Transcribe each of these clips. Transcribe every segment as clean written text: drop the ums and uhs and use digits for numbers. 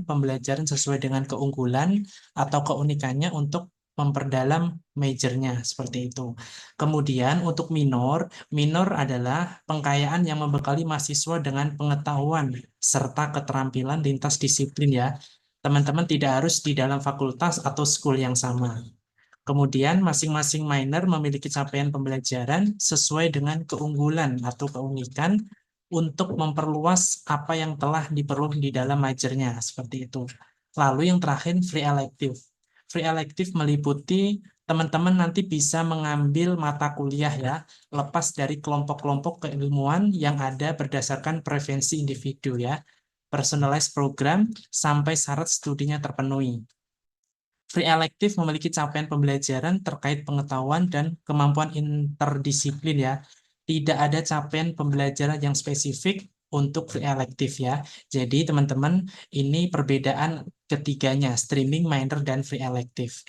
pembelajaran sesuai dengan keunggulan atau keunikannya untuk memperdalam majornya seperti itu. Kemudian untuk minor, minor adalah pengkayaan yang membekali mahasiswa dengan pengetahuan serta keterampilan lintas disiplin ya. Teman-teman tidak harus di dalam fakultas atau school yang sama. Kemudian masing-masing minor memiliki capaian pembelajaran sesuai dengan keunggulan atau keunikan untuk memperluas apa yang telah diperoleh di dalam majornya, seperti itu. Lalu yang terakhir, free elective. Free elective meliputi teman-teman nanti bisa mengambil mata kuliah ya, lepas dari kelompok-kelompok keilmuan yang ada berdasarkan preferensi individu ya, personalized program sampai syarat studinya terpenuhi. Free elective memiliki capaian pembelajaran terkait pengetahuan dan kemampuan interdisiplin ya. Tidak ada capaian pembelajaran yang spesifik untuk free elective ya. Jadi teman-teman, ini perbedaan ketiganya, streaming, minor, dan free elective.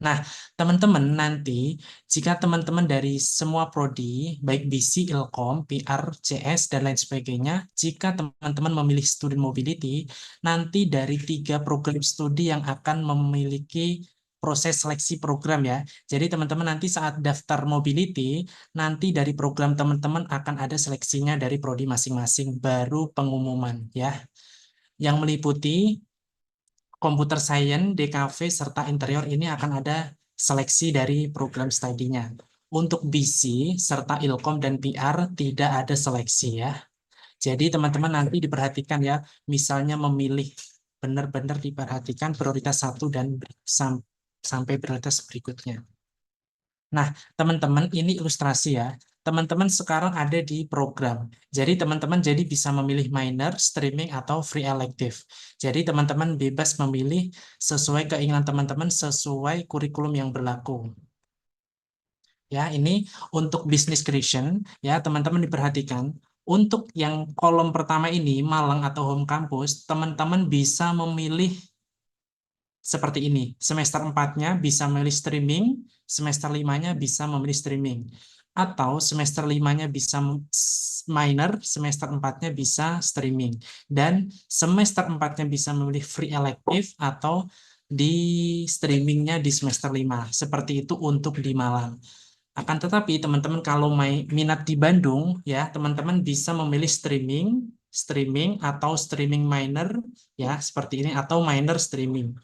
Nah, teman-teman nanti jika teman-teman dari semua prodi, baik BC, Ilkom, PR, CS, dan lain sebagainya, jika teman-teman memilih student mobility, nanti dari 3 program studi yang akan memiliki proses seleksi program ya. Jadi teman-teman nanti saat daftar mobility, nanti dari program teman-teman akan ada seleksinya dari prodi masing-masing, baru pengumuman ya. Yang meliputi Computer Science, DKV, serta interior ini akan ada seleksi dari program studinya. Untuk BC, serta Ilkom dan PR tidak ada seleksi ya. Jadi teman-teman nanti diperhatikan ya, misalnya memilih benar-benar diperhatikan prioritas 1 dan sampai prioritas berikutnya. Nah, teman-teman ini ilustrasi ya. Teman-teman sekarang ada di program. Jadi teman-teman jadi bisa memilih minor, streaming, atau free elective. Jadi teman-teman bebas memilih sesuai keinginan teman-teman, sesuai kurikulum yang berlaku. Ya, ini untuk business creation, ya teman-teman diperhatikan. Untuk yang kolom pertama ini, Malang atau home campus, teman-teman bisa memilih seperti ini. Semester 4-nya bisa memilih streaming, semester 5-nya bisa memilih streaming. Atau semester 5-nya bisa minor, semester 4-nya bisa streaming. Dan semester 4-nya bisa memilih free elective atau di streamingnya di semester 5. Seperti itu untuk di Malang. Akan tetapi teman-teman kalau minat di Bandung, ya teman-teman bisa memilih streaming atau streaming minor, ya seperti ini, atau minor streaming.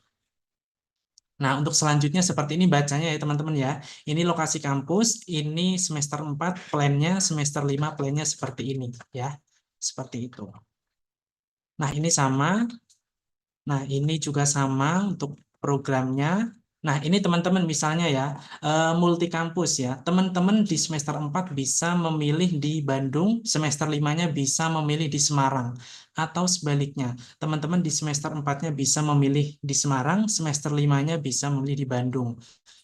Nah, untuk selanjutnya seperti ini bacanya ya teman-teman ya. Ini lokasi kampus, ini semester 4 plan-nya, semester 5 plan-nya seperti ini ya. Seperti itu. Nah, ini sama. Nah, ini juga sama untuk programnya. Nah, ini teman-teman misalnya ya, multi kampus ya. Teman-teman di semester 4 bisa memilih di Bandung, semester 5-nya bisa memilih di Semarang. Atau sebaliknya, teman-teman di semester 4-nya bisa memilih di Semarang, semester 5-nya bisa memilih di Bandung.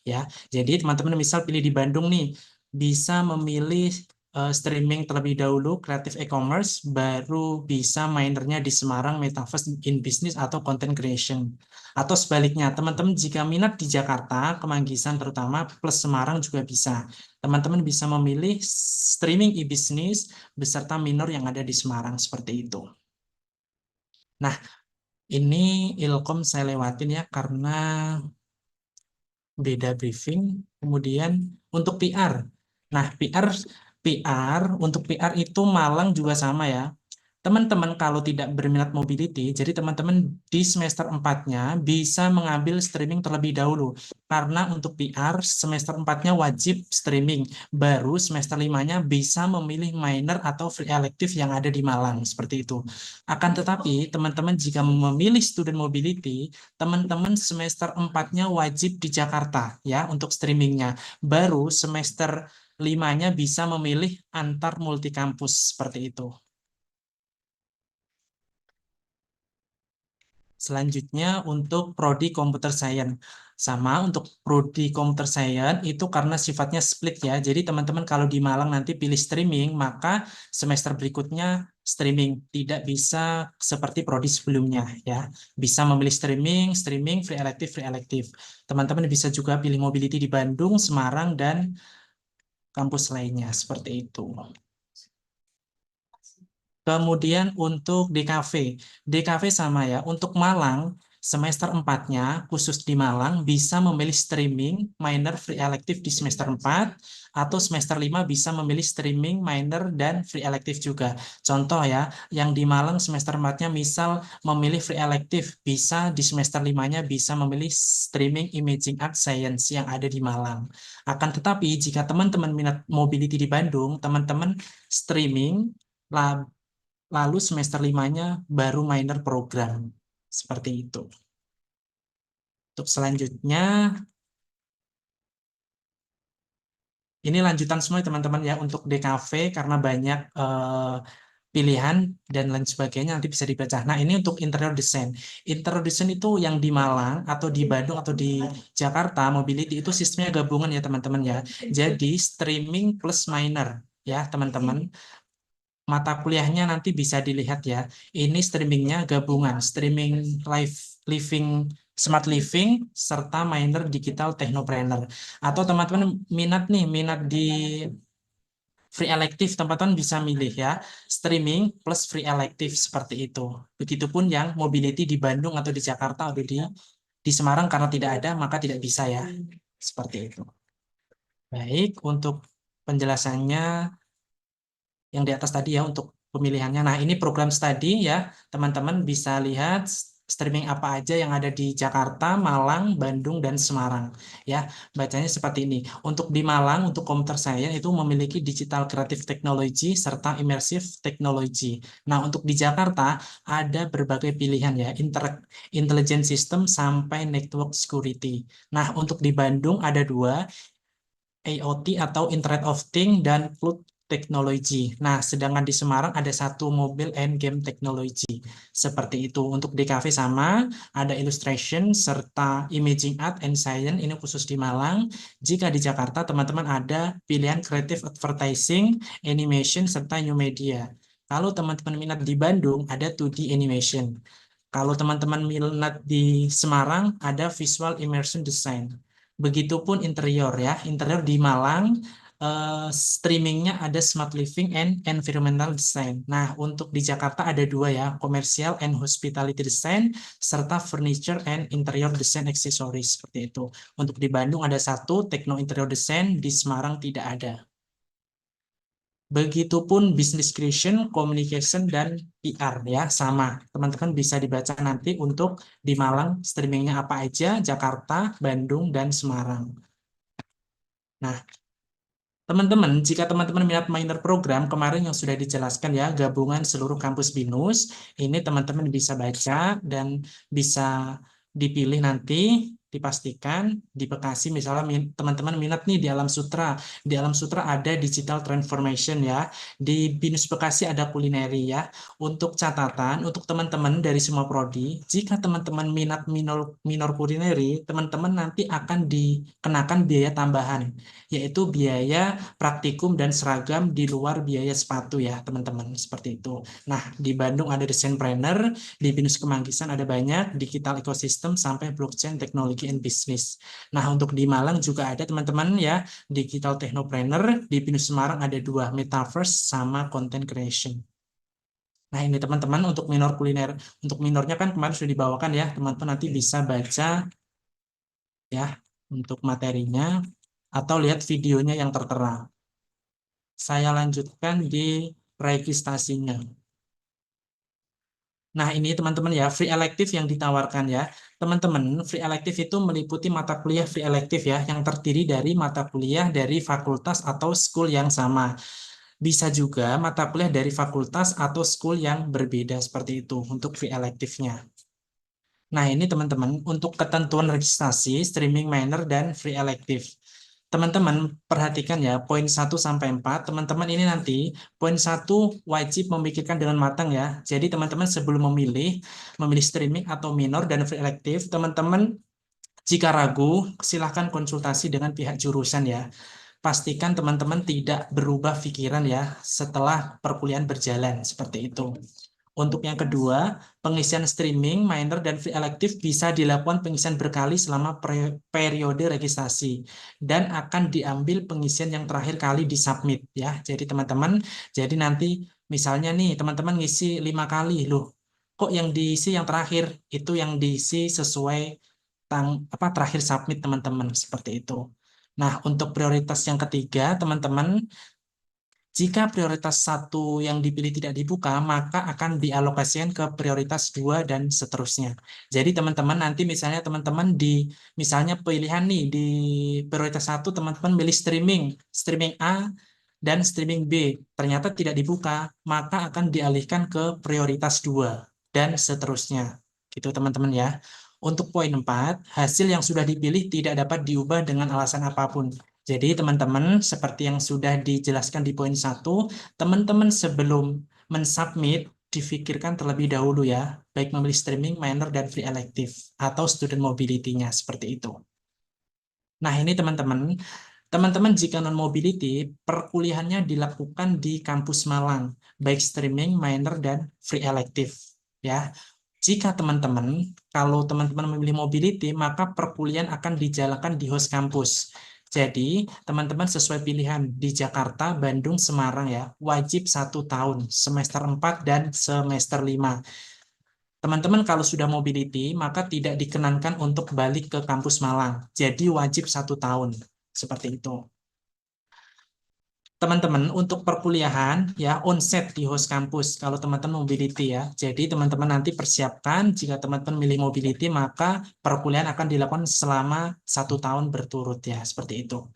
Ya, jadi teman-teman misal pilih di Bandung nih, bisa memilih streaming terlebih dahulu, Creative e-commerce, baru bisa minernya di Semarang, Metaverse in Business atau Content Creation. Atau sebaliknya, teman-teman jika minat di Jakarta, Kemanggisan terutama, plus Semarang juga bisa. Teman-teman bisa memilih streaming e-business beserta minor yang ada di Semarang, seperti itu. Nah, ini Ilkom saya lewatin ya, karena beda briefing. Kemudian untuk PR. Nah, untuk PR itu Malang juga sama ya. Teman-teman kalau tidak berminat mobility, jadi teman-teman di semester 4-nya bisa mengambil streaming terlebih dahulu. Karena untuk PR, semester 4-nya wajib streaming. Baru semester 5-nya bisa memilih minor atau free elective yang ada di Malang. Seperti itu. Akan tetapi, teman-teman jika memilih student mobility, teman-teman semester 4-nya wajib di Jakarta ya untuk streamingnya. Baru semester 5-nya bisa memilih antar multi kampus. Seperti itu. Selanjutnya untuk prodi Computer Science. Sama untuk prodi Computer Science itu karena sifatnya split ya. Jadi teman-teman kalau di Malang nanti pilih streaming, maka semester berikutnya streaming. Tidak bisa seperti prodi sebelumnya ya. Bisa memilih streaming, free elective. Teman-teman bisa juga pilih mobility di Bandung, Semarang, dan kampus lainnya. Seperti itu. Kemudian untuk DKV sama ya. Untuk Malang, semester 4-nya, khusus di Malang, bisa memilih streaming, minor, free elective di semester 4, atau semester 5 bisa memilih streaming, minor, dan free elective juga. Contoh ya, yang di Malang semester 4-nya misal memilih free elective, bisa di semester 5-nya bisa memilih streaming Imaging Art Science yang ada di Malang. Akan tetapi, jika teman-teman minat mobility di Bandung, teman-teman streaming, lalu semester limanya baru minor program. Seperti itu. Untuk selanjutnya, ini lanjutan semua ya, teman-teman ya untuk DKV karena banyak pilihan dan lain sebagainya nanti bisa dibaca. Nah, ini untuk interior design. Interior design itu yang di Malang atau di Bandung atau di Jakarta, mobility itu sistemnya gabungan ya, teman-teman ya. Jadi streaming plus minor ya, teman-teman. Mata kuliahnya nanti bisa dilihat ya. Ini streamingnya gabungan, streaming live living, smart living, serta minor digital technopreneur. Atau teman-teman minat di free elective, teman-teman bisa milih ya, streaming plus free elective seperti itu. Begitupun yang mobility di Bandung atau di Jakarta atau di Semarang karena tidak ada, maka tidak bisa ya. Seperti itu. Baik, untuk penjelasannya yang di atas tadi ya untuk pemilihannya. Nah, ini program studi ya, teman-teman bisa lihat streaming apa aja yang ada di Jakarta, Malang, Bandung, dan Semarang. Ya, bacanya seperti ini. Untuk di Malang, untuk computer science itu memiliki digital creative technology serta immersive technology. Nah, untuk di Jakarta ada berbagai pilihan ya, intelligent system sampai network security. Nah, untuk di Bandung ada dua, IoT atau Internet of Things dan Cloud Technology. Nah, sedangkan di Semarang ada satu Mobile and Game Technology. Seperti itu. Untuk DKV sama, ada Illustration serta Imaging Art and Science, ini khusus di Malang. Jika di Jakarta, teman-teman ada pilihan Creative Advertising, Animation, serta New Media. Kalau teman-teman minat di Bandung, ada 2D Animation. Kalau teman-teman minat di Semarang, ada Visual Immersion Design. Begitupun interior ya, interior di Malang streamingnya ada Smart Living and Environmental Design. Nah, untuk di Jakarta ada dua ya, Commercial and Hospitality Design serta Furniture and Interior Design Accessories seperti itu. Untuk di Bandung ada satu, Techno Interior Design, di Semarang tidak ada. Begitupun Business Creation, Communication, dan PR ya, sama. Teman-teman bisa dibaca nanti untuk di Malang streamingnya apa aja, Jakarta, Bandung, dan Semarang. Nah, teman-teman, jika teman-teman minat minor program, kemarin yang sudah dijelaskan ya, gabungan seluruh kampus BINUS, ini teman-teman bisa baca dan bisa dipilih nanti, dipastikan di Bekasi, misalnya teman-teman minat nih di Alam Sutra. Di Alam Sutra ada Digital Transformation ya, di BINUS Bekasi ada kulineri ya. Untuk catatan, untuk teman-teman dari semua prodi, jika teman-teman minat minor kulineri, teman-teman nanti akan dikenakan biaya tambahan, yaitu biaya praktikum dan seragam di luar biaya sepatu ya teman-teman, seperti itu. Nah, di Bandung ada Designpreneur, di BINUS Kemanggisan ada banyak, digital ecosystem sampai blockchain teknologi and business. Nah, untuk di Malang juga ada teman-teman ya, digital technopreneur, di BINUS Semarang ada dua, metaverse sama content creation. Nah, ini teman-teman untuk minor kuliner, untuk minornya kan kemarin sudah dibawakan ya, teman-teman nanti bisa baca ya untuk materinya atau lihat videonya yang tertera. Saya lanjutkan di registrasinya. Nah, ini teman-teman ya, free elective yang ditawarkan ya. Teman-teman, free elective itu meliputi mata kuliah free elective ya, yang terdiri dari mata kuliah dari fakultas atau school yang sama. Bisa juga mata kuliah dari fakultas atau school yang berbeda seperti itu untuk free elective-nya. Nah, ini teman-teman untuk ketentuan registrasi, streaming minor, dan free elective. Teman-teman perhatikan ya, poin 1 sampai 4. Teman-teman ini nanti poin 1 wajib memikirkan dengan matang ya. Jadi teman-teman sebelum memilih streaming atau minor dan free elective, teman-teman jika ragu, silahkan konsultasi dengan pihak jurusan ya. Pastikan teman-teman tidak berubah pikiran ya setelah perkuliahan berjalan seperti itu. Untuk yang kedua, pengisian streaming, minor, dan free elective bisa dilakukan pengisian berkali selama periode registrasi dan akan diambil pengisian yang terakhir kali di submit ya. Jadi teman-teman, jadi nanti Misalnya nih, teman-teman ngisi 5 kali, loh, kok yang diisi yang terakhir? Itu yang diisi sesuai terakhir submit teman-teman, seperti itu. Nah, untuk prioritas yang ketiga, teman-teman, jika prioritas satu yang dipilih tidak dibuka, maka akan dialokasikan ke prioritas dua dan seterusnya. Jadi teman-teman nanti misalnya teman-teman misalnya pilihan nih di prioritas satu teman-teman milih streaming A dan streaming B ternyata tidak dibuka, maka akan dialihkan ke prioritas dua dan seterusnya. Gitu teman-teman ya. Untuk poin 4, hasil yang sudah dipilih tidak dapat diubah dengan alasan apapun. Jadi teman-teman, seperti yang sudah dijelaskan di poin 1, teman-teman sebelum mensubmit, difikirkan terlebih dahulu ya, baik memilih streaming, minor, dan free elective, atau student mobility-nya, seperti itu. Nah ini teman-teman, teman-teman jika non-mobility, perkuliahannya dilakukan di kampus Malang, baik streaming, minor, dan free elective. Ya, jika teman-teman, kalau teman-teman memilih mobility, maka perkuliahan akan dijalankan di host kampus. Jadi, teman-teman sesuai pilihan di Jakarta, Bandung, Semarang ya, wajib 1 tahun, semester 4 dan semester 5. Teman-teman kalau sudah mobility, maka tidak dikenankan untuk balik ke kampus Malang. Jadi wajib 1 tahun, seperti itu. Teman-teman untuk perkuliahan ya onset di host kampus kalau teman-teman mobility ya. Jadi teman-teman nanti persiapkan jika teman-teman milih mobility maka perkuliahan akan dilakukan selama 1 tahun berturut ya seperti itu.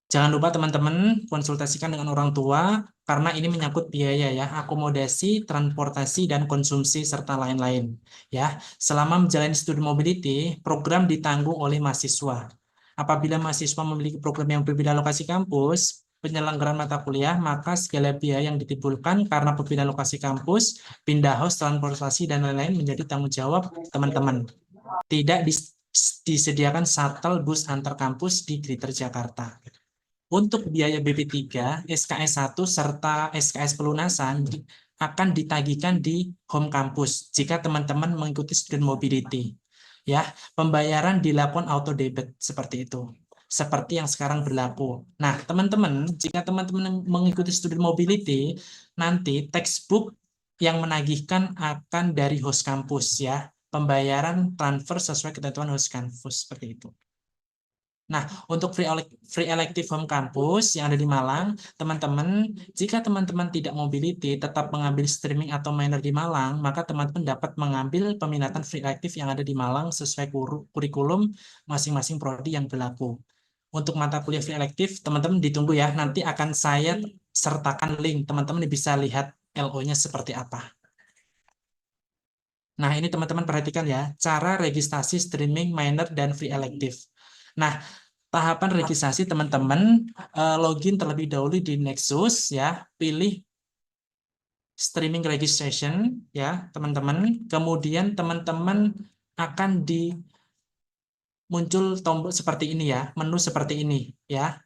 Jangan lupa teman-teman konsultasikan dengan orang tua karena ini menyangkut biaya ya, akomodasi, transportasi dan konsumsi serta lain-lain ya. Selama menjalani studi mobility, program ditanggung oleh mahasiswa. Apabila mahasiswa memiliki program yang berbeda lokasi kampus, penyelenggaraan mata kuliah, maka segala biaya yang ditimbulkan karena berbeda lokasi kampus, pindah host, transportasi dan lain-lain menjadi tanggung jawab teman-teman. Tidak disediakan shuttle bus antar kampus di Greater Jakarta. Untuk biaya BP3, SKS1 serta SKS pelunasan akan ditagihkan di home campus jika teman-teman mengikuti student mobility. Ya, pembayaran dilakukan auto debit seperti itu. Seperti yang sekarang berlaku. Nah, teman-teman, jika teman-teman mengikuti student mobility, nanti textbook yang menagihkan akan dari host campus ya. Pembayaran transfer sesuai ketentuan host campus seperti itu. Nah, untuk free elective home campus yang ada di Malang, teman-teman, jika teman-teman tidak mobility, tetap mengambil streaming atau minor di Malang, maka teman-teman dapat mengambil peminatan free elective yang ada di Malang sesuai kurikulum masing-masing prodi yang berlaku. Untuk mata kuliah free elective, teman-teman ditunggu ya, nanti akan saya sertakan link, teman-teman bisa lihat LO-nya seperti apa. Nah, ini teman-teman perhatikan ya, cara registrasi streaming, minor, dan free elective. Nah, tahapan registrasi teman-teman login terlebih dahulu di Nexus ya, pilih streaming registration ya, teman-teman. Kemudian teman-teman akan muncul tombol seperti ini ya, menu seperti ini ya.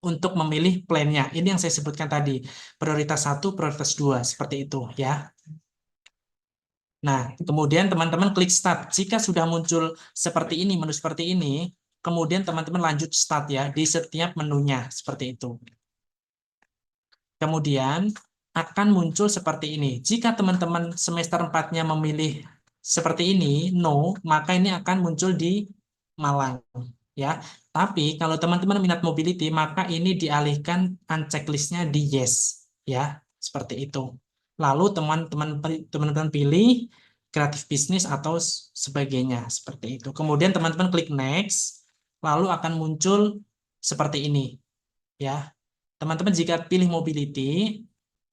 Untuk memilih plannya. Ini yang saya sebutkan tadi, prioritas 1, prioritas 2, seperti itu ya. Nah, kemudian teman-teman klik start. Jika sudah muncul seperti ini, menu seperti ini, kemudian teman-teman lanjut start ya di setiap menunya seperti itu. Kemudian akan muncul seperti ini. Jika teman-teman semester 4-nya memilih seperti ini, no, maka ini akan muncul di Malang ya. Tapi kalau teman-teman minat mobility, maka ini dialihkan uncheck list-nya di yes ya, seperti itu. Lalu teman-teman pilih kreatif bisnis atau sebagainya seperti itu. Kemudian teman-teman klik next, lalu akan muncul seperti ini ya. Teman-teman jika pilih mobility,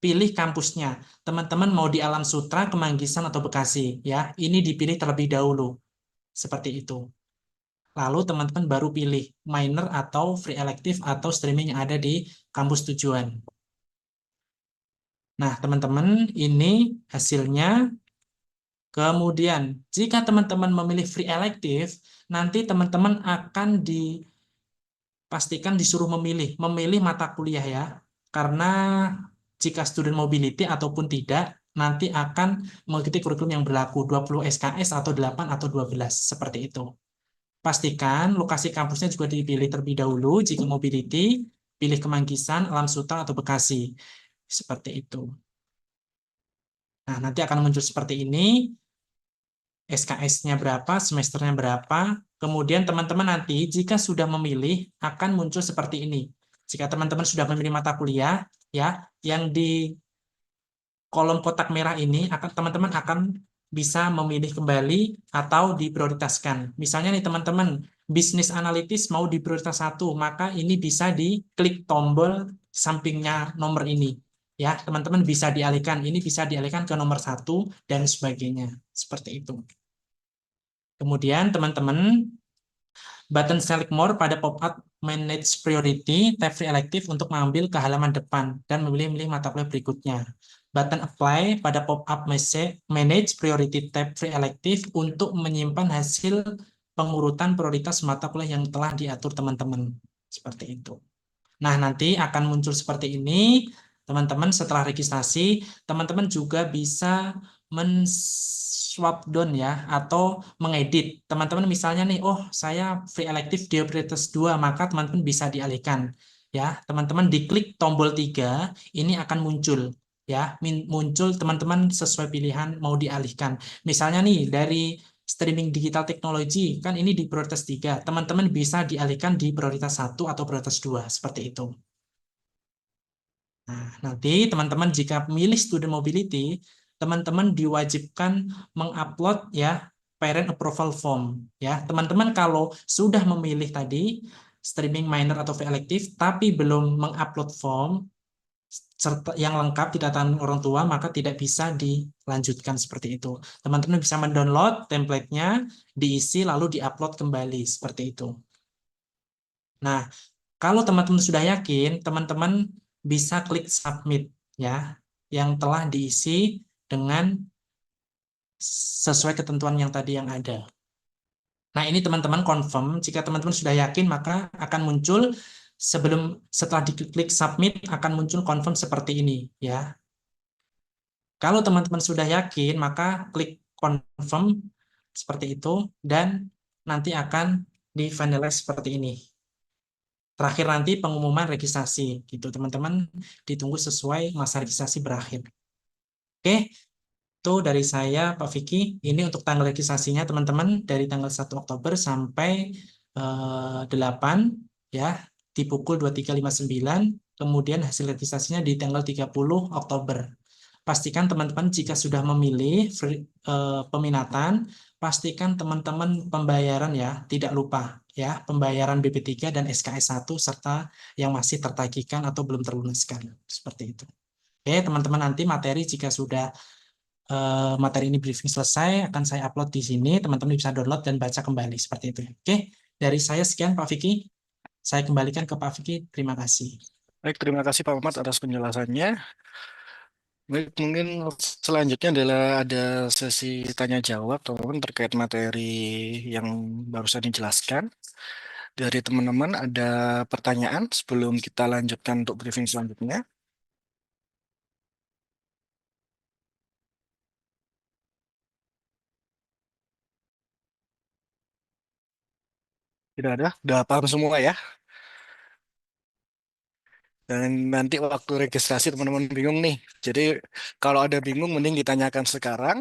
pilih kampusnya. Teman-teman mau di Alam Sutra, Kemanggisan atau Bekasi ya. Ini dipilih terlebih dahulu. Seperti itu. Lalu teman-teman baru pilih minor atau free elective atau streaming yang ada di kampus tujuan. Nah, teman-teman, ini hasilnya. Kemudian, jika teman-teman memilih free elective, nanti teman-teman akan dipastikan disuruh memilih mata kuliah ya. Karena jika student mobility ataupun tidak, nanti akan mengikuti kurikulum yang berlaku 20 SKS atau 8 atau 12, seperti itu. Pastikan lokasi kampusnya juga dipilih terlebih dahulu jika mobility, pilih Kemanggisan, Alam Sutra, atau Bekasi. Seperti itu. Nah, nanti akan muncul seperti ini. SKS-nya berapa, semesternya berapa. Kemudian teman-teman nanti jika sudah memilih akan muncul seperti ini. Jika teman-teman sudah memilih mata kuliah, ya, yang di kolom kotak merah ini akan teman-teman akan bisa memilih kembali atau diprioritaskan. Misalnya nih teman-teman, bisnis analitis mau di prioritas 1, maka ini bisa diklik tombol sampingnya nomor ini. Ya, teman-teman bisa dialihkan. Ini bisa dialihkan ke nomor 1 dan sebagainya. Seperti itu. Kemudian teman-teman button select more pada pop-up manage priority, tab free elective untuk mengambil ke halaman depan dan memilih mata kuliah berikutnya. Button apply pada pop-up manage priority tab free elective untuk menyimpan hasil pengurutan prioritas mata kuliah yang telah diatur teman-teman. Seperti itu. Nah, nanti akan muncul seperti ini. Teman-teman setelah registrasi, teman-teman juga bisa men-swap down ya, atau mengedit. Teman-teman misalnya nih, oh saya free elective di prioritas 2, maka teman-teman bisa dialihkan. Ya, teman-teman diklik tombol 3, ini akan muncul. Ya, muncul teman-teman sesuai pilihan mau dialihkan. Misalnya nih, dari streaming digital teknologi, kan ini di prioritas 3. Teman-teman bisa dialihkan di prioritas 1 atau prioritas 2, seperti itu. Nah, nanti teman-teman jika memilih student mobility, teman-teman diwajibkan mengupload ya parent approval form. Ya, teman-teman kalau sudah memilih tadi streaming minor atau elective, tapi belum mengupload form serta yang lengkap di catatan orang tua, maka tidak bisa dilanjutkan seperti itu. Teman-teman bisa mendownload template-nya, diisi lalu diupload kembali seperti itu. Nah, kalau teman-teman sudah yakin, teman-teman bisa klik submit ya, yang telah diisi dengan sesuai ketentuan yang tadi yang ada. Nah, ini teman-teman confirm. Jika teman-teman sudah yakin, maka akan muncul setelah diklik submit akan muncul confirm seperti ini ya. Kalau teman-teman sudah yakin, maka klik confirm seperti itu dan nanti akan di finalize seperti ini. Terakhir nanti pengumuman registrasi gitu teman-teman, ditunggu sesuai masa registrasi berakhir. Oke, itu dari saya Pak Vicky. Ini untuk tanggal registrasinya teman-teman dari tanggal 1 Oktober sampai 8 ya di pukul 23.59. Kemudian hasil registrasinya di tanggal 30 Oktober. Pastikan teman-teman jika sudah memilih peminatan, pastikan teman-teman pembayaran ya, tidak lupa ya, pembayaran BP3 dan SKS 1 serta yang masih tertagihkan atau belum terlunaskan. Seperti itu. Oke, teman-teman nanti materi jika sudah materi ini briefing selesai akan saya upload di sini, teman-teman bisa download dan baca kembali seperti itu. Oke, dari saya sekian Pak Vicky. Saya kembalikan ke Pak Vicky. Terima kasih. Baik, terima kasih Pak Ahmad atas penjelasannya. Baik, mungkin selanjutnya adalah ada sesi tanya jawab teman-teman terkait materi yang barusan dijelaskan. Dari teman-teman ada pertanyaan sebelum kita lanjutkan untuk briefing selanjutnya? Tidak ada? Udah paham semua ya? Dan nanti waktu registrasi teman-teman bingung nih. Jadi kalau ada bingung mending ditanyakan sekarang.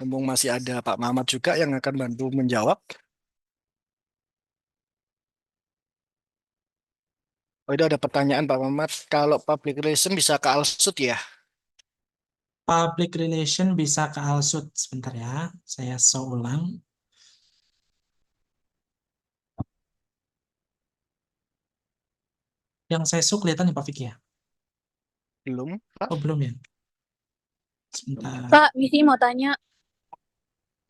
Mumpung masih ada Pak Mamat juga yang akan bantu menjawab. Oh, itu ada pertanyaan Pak Mamat. Kalau public relation bisa ke Alsut ya? Public relation bisa ke Alsut. Sebentar ya, saya show ulang. Yang saya show kelihatan ya Pak Vicky ya? Belum, Pak? Oh belum ya? Sebentar. Kak, Misi mau tanya,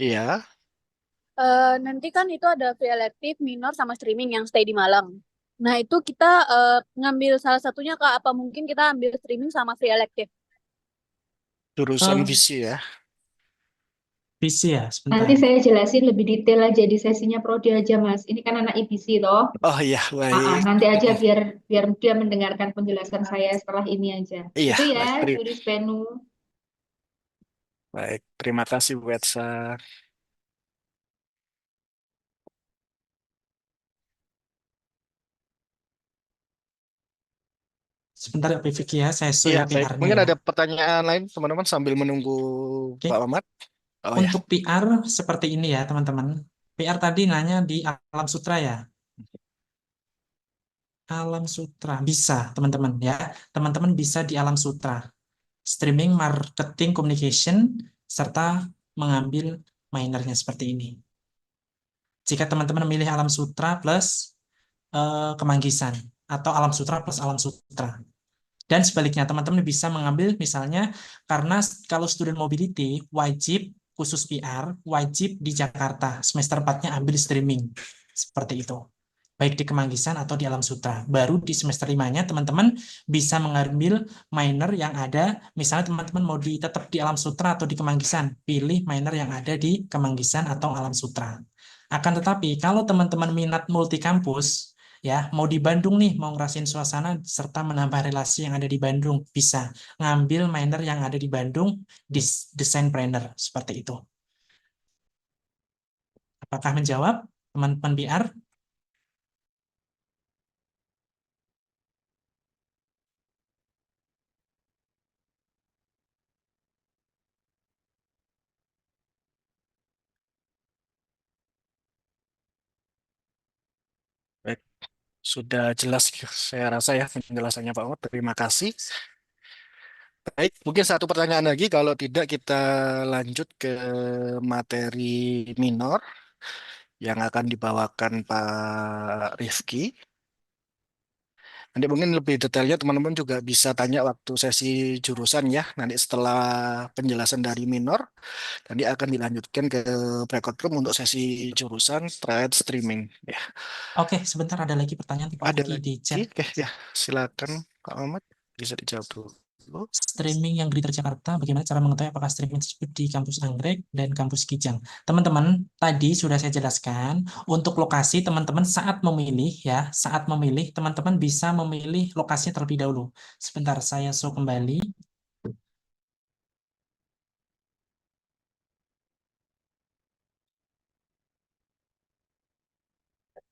Iya, nanti kan itu ada free elective, minor, sama streaming yang stay di Malang. Nah, itu kita ngambil salah satunya, Kak. Apa mungkin kita ambil streaming sama free elective? jurusan Eh, visi ya. PC ya, Nanti sebentar. saya jelasin lebih detail aja di sesinya Prodi aja, Mas. Ini kan anak IBC toh. Oh iya, baik. Nanti aja Mm, biar biar dia mendengarkan penjelasan saya setelah ini aja. iya, Itu ya, baik. Turis Penu. Baik, terima kasih Bu Etsa. Sebentar ya, Pak Vicky ya, saya show Iya, ya baik. PR-nya Mungkin ya. ada pertanyaan lain teman-teman sambil menunggu Pak Oke, Mamat. Oh ya, untuk PR seperti ini ya teman-teman. PR tadi nanya di Alam Sutra ya. Alam Sutra bisa teman-teman ya. Teman-teman bisa di Alam Sutra. Streaming, marketing, communication, serta mengambil minernya seperti ini. Jika teman-teman memilih Alam Sutra plus Kemanggisan atau Alam Sutra plus Alam Sutra. Dan sebaliknya, teman-teman bisa mengambil misalnya karena kalau student mobility wajib khusus PR, wajib di Jakarta. Semester 4-nya ambil streaming. Seperti itu. Baik di Kemanggisan atau di Alam Sutra. Baru di semester 5-nya teman-teman bisa mengambil minor yang ada, misalnya teman-teman mau tetap di Alam Sutra atau di Kemanggisan, pilih minor yang ada di Kemanggisan atau Alam Sutra. Akan tetapi kalau teman-teman minat multi kampus, ya mau di Bandung nih, mau ngerasain suasana serta menambah relasi yang ada di Bandung, bisa ngambil minor yang ada di Bandung di desain planner seperti itu. Apakah menjawab teman-teman BR? baik. Sudah jelas saya rasa ya penjelasannya Pak Mamat. Terima kasih. Baik, mungkin satu pertanyaan lagi. Kalau tidak kita lanjut ke materi minor yang akan dibawakan Pak Rifki. Nanti mungkin lebih detailnya teman-teman juga bisa tanya waktu sesi jurusan ya. Nanti setelah penjelasan dari minor, nanti akan dilanjutkan ke breakout room untuk sesi jurusan trade streaming. Ya, Oke, sebentar ada lagi pertanyaan Pak ada Vicky lagi? di chat. Oke, ya silakan Kak Ahmad bisa dijawab dulu. Streaming yang Greater Jakarta, bagaimana cara mengetahui apakah streaming tersebut di kampus Anggrek dan kampus Kijang? Teman-teman, tadi sudah saya jelaskan, untuk lokasi teman-teman saat memilih ya, saat memilih teman-teman bisa memilih lokasinya terlebih dahulu. Sebentar, saya show kembali.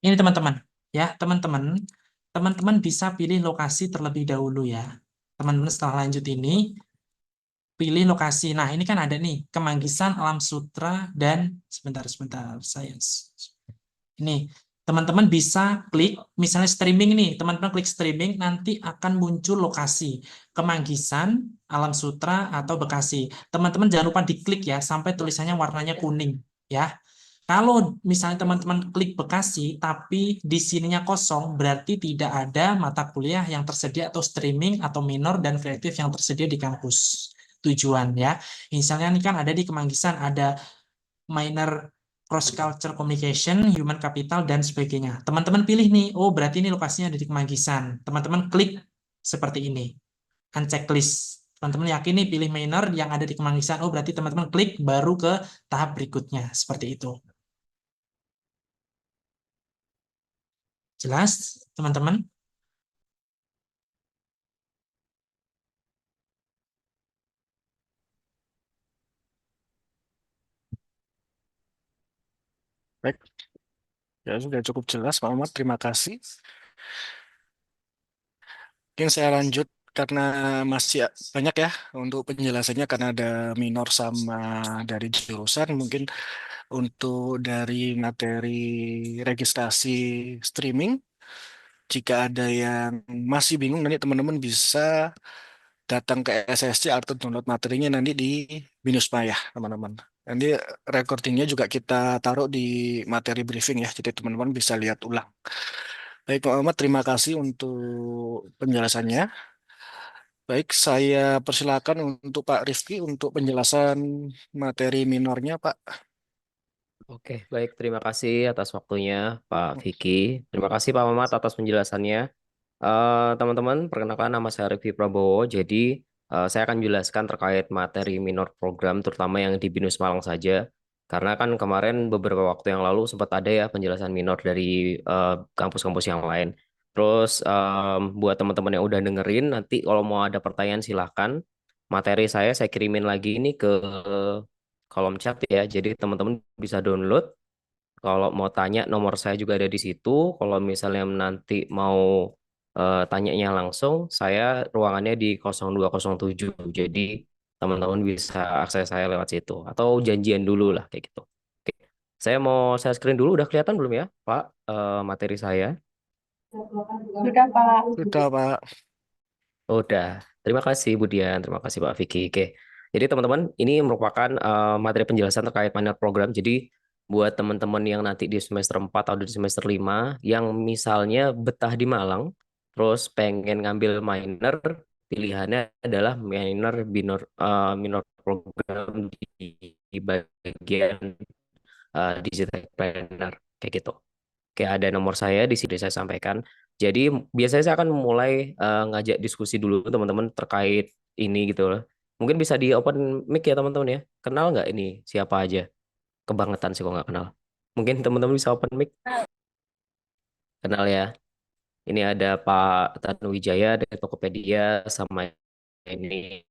Ini teman-teman, ya teman-teman, teman-teman bisa pilih lokasi terlebih dahulu ya. Teman-teman setelah lanjut ini, pilih lokasi. Nah, ini kan ada nih, Kemanggisan, Alam Sutra, dan sebentar, saya ini teman-teman bisa klik misalnya streaming nih, teman-teman klik streaming nanti akan muncul lokasi Kemanggisan, Alam Sutra atau Bekasi. Teman-teman jangan lupa diklik ya sampai tulisannya warnanya kuning ya. Kalau misalnya teman-teman klik Bekasi tapi di sininya kosong, berarti tidak ada mata kuliah yang tersedia atau streaming atau minor dan kreatif yang tersedia di kampus tujuan ya. Misalnya ini kan ada di Kemanggisan, ada minor cross culture communication, human capital dan sebagainya. Teman-teman pilih nih, oh berarti ini lokasinya ada di Kemanggisan. Teman-teman klik seperti ini, unchecklist. Teman-teman yakin nih pilih minor yang ada di Kemanggisan. Oh berarti teman-teman klik baru ke tahap berikutnya seperti itu. Jelas, teman-teman? Baik, ya sudah cukup jelas Pak Ahmad. Terima kasih. Mungkin saya lanjut karena masih banyak ya untuk penjelasannya karena ada minor sama dari jurusan. Mungkin untuk dari materi registrasi streaming, jika ada yang masih bingung nanti teman-teman bisa datang ke SSC atau download materinya nanti di Binusma ya teman-teman. Nanti recordingnya juga kita taruh di materi briefing ya, jadi teman-teman bisa lihat ulang. Baik Pak Ahmad, terima kasih untuk penjelasannya. Baik, saya persilakan untuk Pak Rifki untuk penjelasan materi minornya, Pak. Oke, baik. Terima kasih atas waktunya, Pak Vicky. Terima kasih, Pak Mamat, atas penjelasannya. Teman-teman, perkenalkan nama saya Rifki Prabowo. Jadi, saya akan menjelaskan terkait materi minor program, terutama yang di BINUS Malang saja. Karena kan kemarin beberapa waktu yang lalu sempat ada ya penjelasan minor dari kampus-kampus yang lain. Terus, buat teman-teman yang udah dengerin, nanti kalau mau ada pertanyaan silahkan. Materi saya kirimin lagi ini ke kolom chat ya. Jadi teman-teman bisa download. Kalau mau tanya nomor saya juga ada di situ. Kalau misalnya nanti mau tanyanya langsung, saya ruangannya di 0207. Jadi teman-teman bisa akses saya lewat situ atau janjian dulu lah kayak gitu. Oke. Saya mau saya screen dulu, udah kelihatan belum ya, Pak, materi saya? Sudah, Pak. Sudah, Pak. Udah. Terima kasih Budian, terima kasih Pak Vicky. Oke. Jadi teman-teman, ini merupakan materi penjelasan terkait minor program. Jadi buat teman-teman yang nanti di semester 4 atau di semester 5 yang misalnya betah di Malang, terus pengen ngambil minor, pilihannya adalah minor program di bagian digital planner kayak gitu. Kayak ada nomor saya di sini saya sampaikan. Jadi biasanya saya akan mulai ngajak diskusi dulu teman-teman terkait ini gitu loh. Mungkin bisa di open mic ya teman-teman ya. Kenal nggak ini siapa aja? Kebangetan sih kok nggak kenal. Mungkin teman-teman bisa open mic. Kenal ya. Ini ada Pak Tanu Wijaya dari Tokopedia sama ini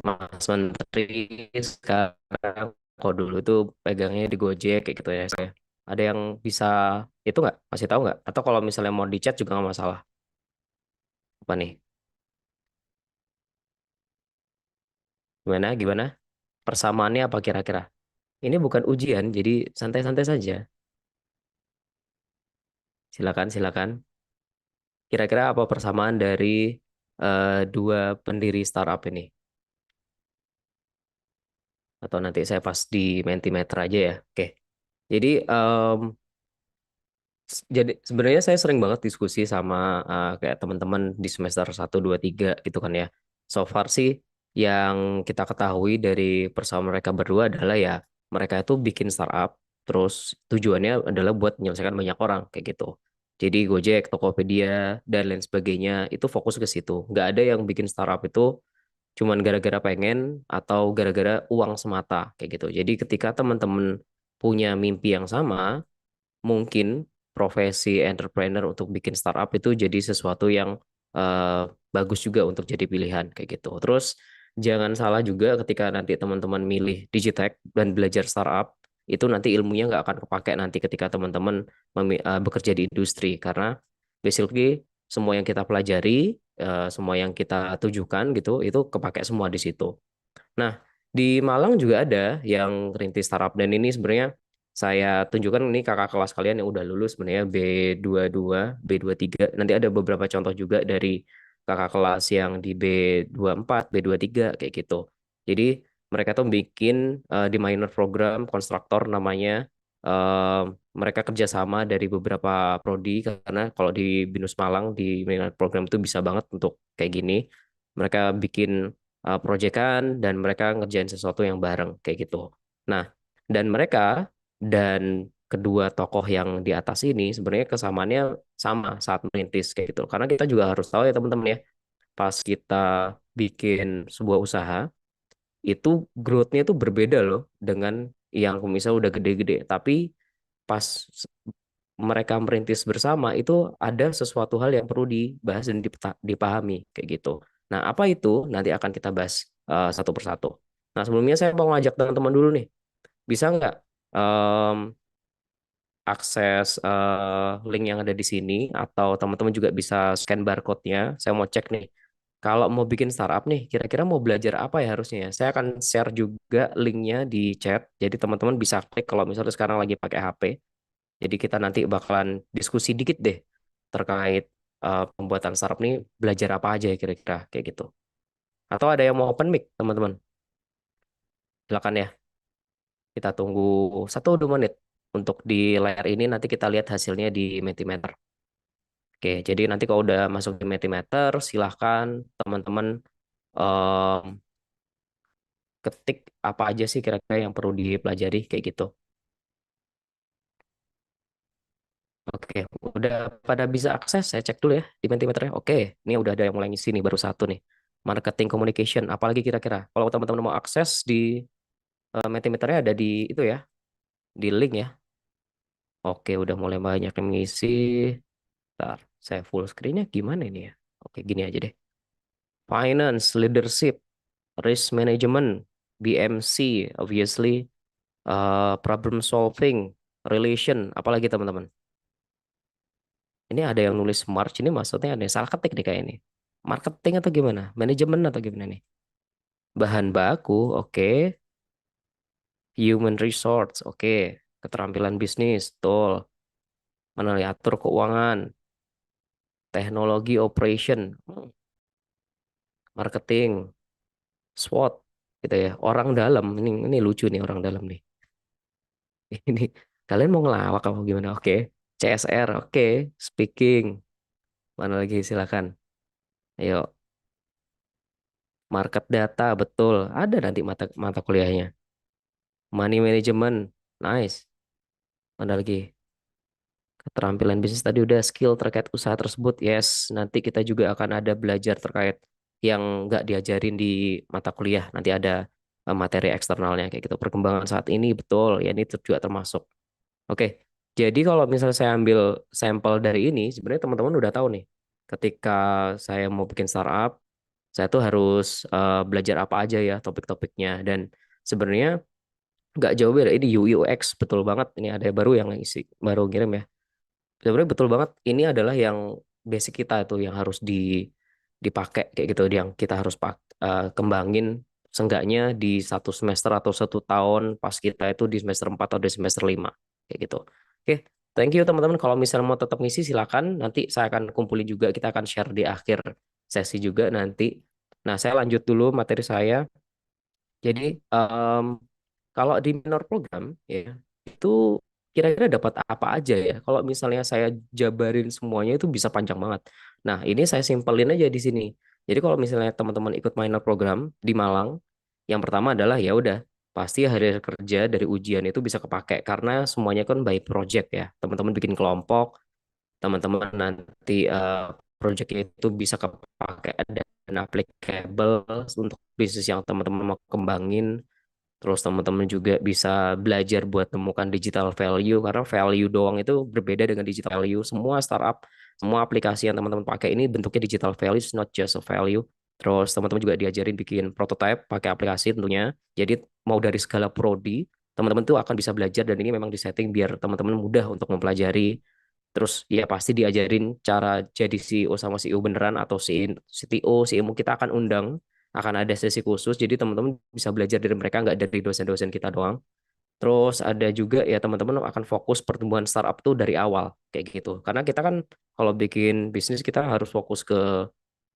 Mas Menteri sekarang. Kok dulu tuh pegangnya di Gojek kayak gitu ya saya. Ada yang bisa itu nggak? Masih tahu nggak? Atau kalau misalnya mau di chat juga nggak masalah. Apa nih? Gimana? Gimana? Persamaannya apa kira-kira? Ini bukan ujian, jadi santai-santai saja. Silakan, silakan. Kira-kira apa persamaan dari dua pendiri startup ini? Atau nanti saya pas di Mentimeter aja ya. Oke. Jadi jadi sebenarnya saya sering banget diskusi sama kayak teman-teman di semester 1, 2, 3 gitu kan ya. So far sih yang kita ketahui dari persamaan mereka berdua adalah ya mereka itu bikin startup terus tujuannya adalah buat menyelesaikan banyak orang kayak gitu. Jadi Gojek, Tokopedia dan lain sebagainya itu fokus ke situ. Nggak ada yang bikin startup itu cuman gara-gara pengen atau gara-gara uang semata kayak gitu. Jadi ketika teman-teman punya mimpi yang sama, mungkin profesi entrepreneur untuk bikin startup itu jadi sesuatu yang eh, bagus juga untuk jadi pilihan kayak gitu. Terus jangan salah juga ketika nanti teman-teman milih Digitech dan belajar startup, itu nanti ilmunya nggak akan kepake nanti ketika teman-teman bekerja di industri karena basically semua yang kita pelajari, semua yang kita tujukan gitu, itu kepake semua di situ. Nah, di Malang juga ada yang rintis startup dan ini sebenarnya saya tunjukkan ini kakak kelas kalian yang udah lulus sebenarnya B22, B23. Nanti ada beberapa contoh juga dari kakak kelas yang di B24, B23 kayak gitu. Jadi mereka tuh bikin di minor program konstruktor namanya eh, mereka kerjasama dari beberapa prodi karena kalau di BINUS Malang di minor program itu bisa banget untuk kayak gini. Mereka bikin proyekan dan mereka ngerjain sesuatu yang bareng kayak gitu. Nah, dan mereka dan kedua tokoh yang di atas ini sebenarnya kesamaannya sama saat merintis kayak gitu. Karena kita juga harus tahu ya teman-teman ya, pas kita bikin sebuah usaha itu growth-nya itu berbeda loh dengan yang misalnya udah gede-gede. Tapi pas mereka merintis bersama itu ada sesuatu hal yang perlu dibahas dan dipahami kayak gitu. Nah, apa itu? Nanti akan kita bahas satu persatu. Nah, sebelumnya saya mau ngajak teman-teman dulu nih. Bisa nggak em, akses link yang ada di sini atau teman-teman juga bisa scan barcode-nya. Saya mau cek nih. Kalau mau bikin startup nih, kira-kira mau belajar apa ya harusnya ya? Saya akan share juga linknya di chat. Jadi teman-teman bisa klik kalau misalnya sekarang lagi pakai HP. Jadi kita nanti bakalan diskusi dikit deh terkait pembuatan startup nih belajar apa aja ya kira-kira kayak gitu. Atau ada yang mau open mic, teman-teman? Silakan ya. Kita tunggu 1, 2 menit untuk di layar ini nanti kita lihat hasilnya di Mentimeter. Oke, jadi nanti kalau udah masuk di Mentimeter, silahkan teman-teman em, ketik apa aja sih kira-kira yang perlu dipelajari kayak gitu. Oke, udah pada bisa akses. Saya cek dulu ya di Mentimeternya. Oke, ini udah ada yang mulai ngisi nih, baru satu nih. Marketing communication, apalagi kira-kira. Kalau teman-teman mau akses di Mentimeternya ada di itu ya, di link ya. Oke, udah mulai banyak yang ngisi. Ntar, saya full screen-nya gimana ini ya? Oke, gini aja deh. Finance, leadership, risk management, BMC, obviously, problem solving, relation, apalagi teman-teman. Ini ada yang nulis March, ini maksudnya ada yang salah ketik nih kayak ini. Marketing atau gimana? Manajemen atau gimana nih? Bahan baku, oke. Human resource, oke. Keterampilan bisnis, betul. Mana nih, atur keuangan, teknologi operation, marketing, SWOT, gitu ya. Orang dalam, ini lucu nih orang dalam nih. Ini kalian mau ngelawak apa gimana? Oke. CSR, oke. Speaking, mana lagi silakan. Ayo, market data, betul. Ada nanti mata mata kuliahnya. Money management, nice. Mana lagi? Keterampilan bisnis tadi udah, skill terkait usaha tersebut. Yes, nanti kita juga akan ada belajar terkait yang nggak diajarin di mata kuliah. Nanti ada materi eksternalnya kayak gitu. Perkembangan saat ini betul, ya ini juga termasuk. Oke, jadi kalau misalnya saya ambil sampel dari ini, sebenarnya teman-teman udah tahu nih. Ketika saya mau bikin startup, saya tuh harus belajar apa aja ya topik-topiknya. Dan sebenarnya nggak jauh beda. Ini UI UX betul banget. Ini ada baru yang isi, baru ngirim ya. Sebenarnya betul banget. Ini adalah yang basic kita itu yang harus dipakai kayak gitu, yang kita harus kembangin seenggaknya di 1 semester atau 1 tahun pas kita itu di semester 4 atau di semester 5 kayak gitu. Oke, thank you teman-teman. Kalau misalnya mau tetap ngisi silakan. Nanti saya akan kumpulin juga, kita akan share di akhir sesi juga nanti. Nah, saya lanjut dulu materi saya. Jadi kalau di minor program ya itu kira-kira dapat apa aja ya? Kalau misalnya saya jabarin semuanya itu bisa panjang banget. Nah, ini saya simpelin aja di sini. Jadi kalau misalnya teman-teman ikut minor program di Malang, yang pertama adalah ya udah pasti hari kerja dari ujian itu bisa kepake karena semuanya kan by project ya. Teman-teman bikin kelompok, teman-teman nanti projectnya itu bisa kepake dan applicable untuk bisnis yang teman-teman mau kembangin. Terus teman-teman juga bisa belajar buat temukan digital value karena value doang itu berbeda dengan digital value. Semua startup, semua aplikasi yang teman-teman pakai ini bentuknya digital value, it's not just a value. Terus teman-teman juga diajarin bikin prototype pakai aplikasi tentunya. Jadi mau dari segala prodi, teman-teman tuh akan bisa belajar dan ini memang disetting biar teman-teman mudah untuk mempelajari. Terus ya pasti diajarin cara jadi CEO sama CEO beneran atau CTO, CMO kita akan undang, akan ada sesi khusus. Jadi teman-teman bisa belajar dari mereka nggak dari dosen-dosen kita doang. Terus ada juga ya teman-teman akan fokus pertumbuhan startup tuh dari awal kayak gitu. Karena kita kan kalau bikin bisnis kita harus fokus ke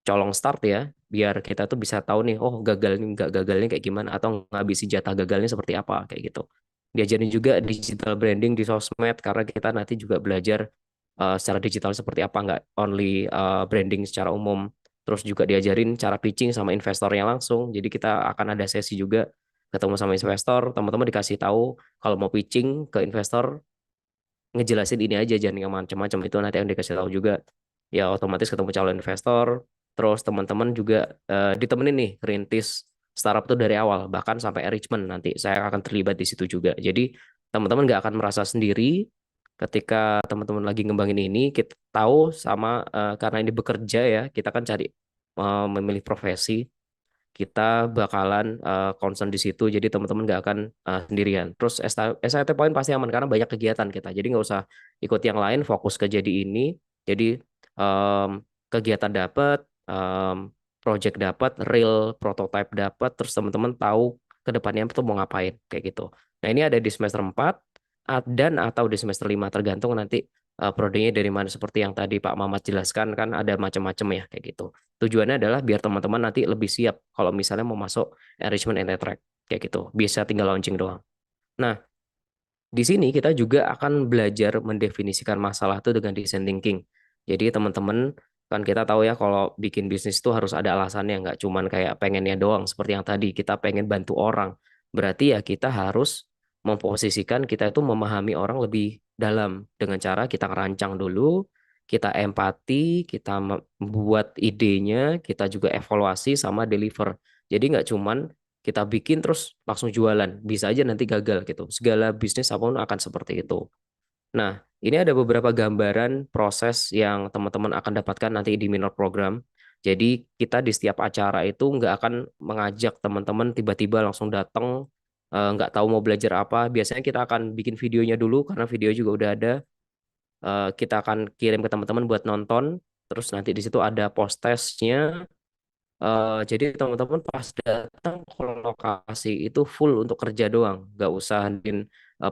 colong start ya, biar kita tuh bisa tahu nih, oh gagal nih, nggak gagalnya kayak gimana, atau ngabisin jatah gagalnya seperti apa kayak gitu. Diajarin juga digital branding di sosmed karena kita nanti juga belajar secara digital seperti apa, nggak only branding secara umum. Terus juga diajarin cara pitching sama investornya langsung. Jadi kita akan ada sesi juga ketemu sama investor, teman-teman dikasih tahu kalau mau pitching ke investor ngejelasin ini aja jangan yang macam-macam, itu nanti yang dikasih tahu juga ya otomatis ketemu calon investor. Terus teman-teman juga ditemenin nih rintis startup tuh dari awal bahkan sampai enrichment, nanti saya akan terlibat di situ juga. Jadi teman-teman nggak akan merasa sendiri ketika teman-teman lagi ngembangin ini. Kita tahu sama karena ini bekerja ya, kita kan cari memilih profesi, kita bakalan concern di situ. Jadi teman-teman nggak akan sendirian. Terus SAT Point pasti aman karena banyak kegiatan kita. Jadi nggak usah ikut yang lain, fokus ke jadi ini. Jadi em, kegiatan dapat, project dapat, real prototype dapat. Terus teman-teman tahu ke depannya tuh mau ngapain kayak gitu. Nah ini ada di semester 4 dan atau di semester 5 tergantung nanti prodinya dari mana, seperti yang tadi Pak Mamat jelaskan kan ada macam-macam ya kayak gitu. Tujuannya adalah biar teman-teman nanti lebih siap kalau misalnya mau masuk enrichment and track kayak gitu. Bisa tinggal launching doang. Nah, di sini kita juga akan belajar mendefinisikan masalah itu dengan design thinking. Jadi teman-teman kan kita tahu ya kalau bikin bisnis itu harus ada alasannya, nggak cuman kayak pengennya doang. Seperti yang tadi kita pengen bantu orang. Berarti ya kita harus memposisikan kita itu memahami orang lebih dalam dengan cara kita ngerancang dulu, kita empati, kita buat idenya, kita juga evaluasi sama deliver. Jadi nggak cuman kita bikin terus langsung jualan, bisa aja nanti gagal gitu. Segala bisnis apapun akan seperti itu. Nah, ini ada beberapa gambaran proses yang teman-teman akan dapatkan nanti di minor program. Jadi kita di setiap acara itu nggak akan mengajak teman-teman tiba-tiba langsung datang, nggak tahu mau belajar apa. Biasanya kita akan bikin videonya dulu karena video juga udah ada. kita akan kirim ke teman-teman buat nonton. Terus nanti di situ ada post testnya. Jadi teman-teman pas datang ke lokasi itu full untuk kerja doang, nggak usah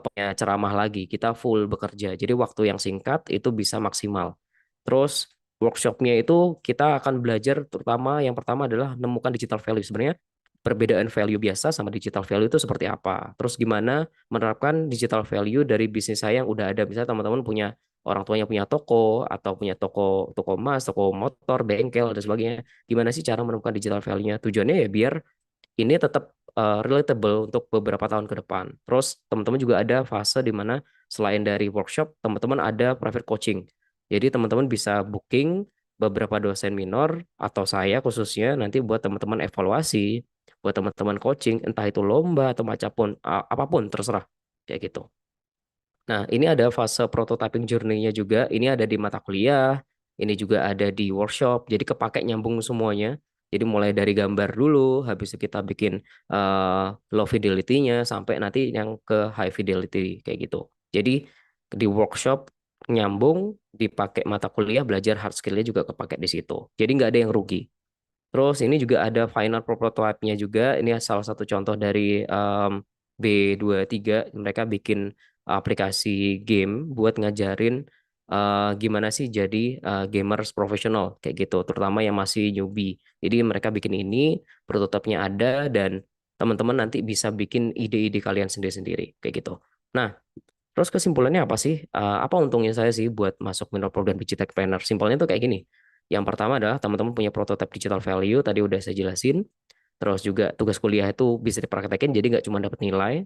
punya ceramah lagi. Kita full bekerja. Jadi waktu yang singkat itu bisa maksimal. Terus workshopnya itu kita akan belajar, terutama yang pertama adalah menemukan digital value. Sebenarnya perbedaan value biasa sama digital value itu seperti apa. Terus gimana menerapkan digital value dari bisnis saya yang udah ada. Misalnya teman-teman punya orang tuanya punya toko atau punya toko toko emas, toko motor, bengkel dan sebagainya. Gimana sih cara menemukan digital value-nya? Tujuannya ya biar ini tetap relatable untuk beberapa tahun ke depan. Terus teman-teman juga ada fase di mana selain dari workshop, teman-teman ada private coaching. Jadi teman-teman bisa booking beberapa dosen minor atau saya khususnya nanti buat teman-teman evaluasi, buat teman-teman coaching, entah itu lomba atau macapun, apapun terserah kayak gitu. Nah, ini ada fase prototyping journey-nya juga. Ini ada di mata kuliah, ini juga ada di workshop. Jadi kepake nyambung semuanya. Jadi mulai dari gambar dulu, habis itu kita bikin low fidelity-nya sampai nanti yang ke high fidelity kayak gitu. Jadi di workshop nyambung, dipakai mata kuliah, belajar hard skill-nya juga kepake di situ. Jadi nggak ada yang rugi. Terus ini juga ada final prototype-nya juga. Ini salah satu contoh dari B23. Mereka bikin aplikasi game buat ngajarin gimana sih jadi gamers profesional kayak gitu. Terutama yang masih newbie. Jadi mereka bikin ini, prototipenya ada dan teman-teman nanti bisa bikin ide-ide kalian sendiri-sendiri kayak gitu. Nah, terus kesimpulannya apa sih? Apa untungnya saya sih buat masuk minor program Digital Planner? Simpelnya tuh kayak gini. Yang pertama adalah teman-teman punya prototype digital value, tadi udah saya jelasin. Terus juga tugas kuliah itu bisa dipraktekin, jadi nggak cuma dapat nilai.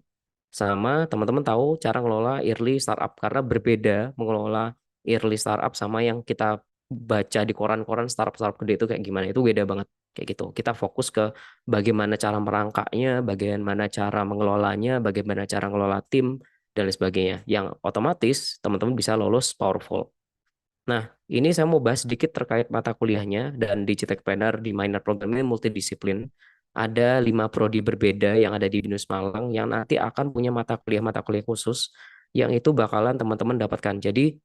Sama teman-teman tahu cara ngelola early startup, karena berbeda mengelola early startup sama yang kita baca di koran-koran startup-startup gede itu kayak gimana. Itu beda banget kayak gitu. Kita fokus ke bagaimana cara merangkaknya, bagaimana cara mengelolanya, bagaimana cara ngelola tim, dan lain sebagainya. Yang otomatis teman-teman bisa lolos powerful. Nah, ini saya mau bahas sedikit terkait mata kuliahnya dan di Citek Planner di minor program ini multidisiplin. Ada 5 prodi berbeda yang ada di BINUS Malang yang nanti akan punya mata kuliah khusus yang itu bakalan teman-teman dapatkan. Jadi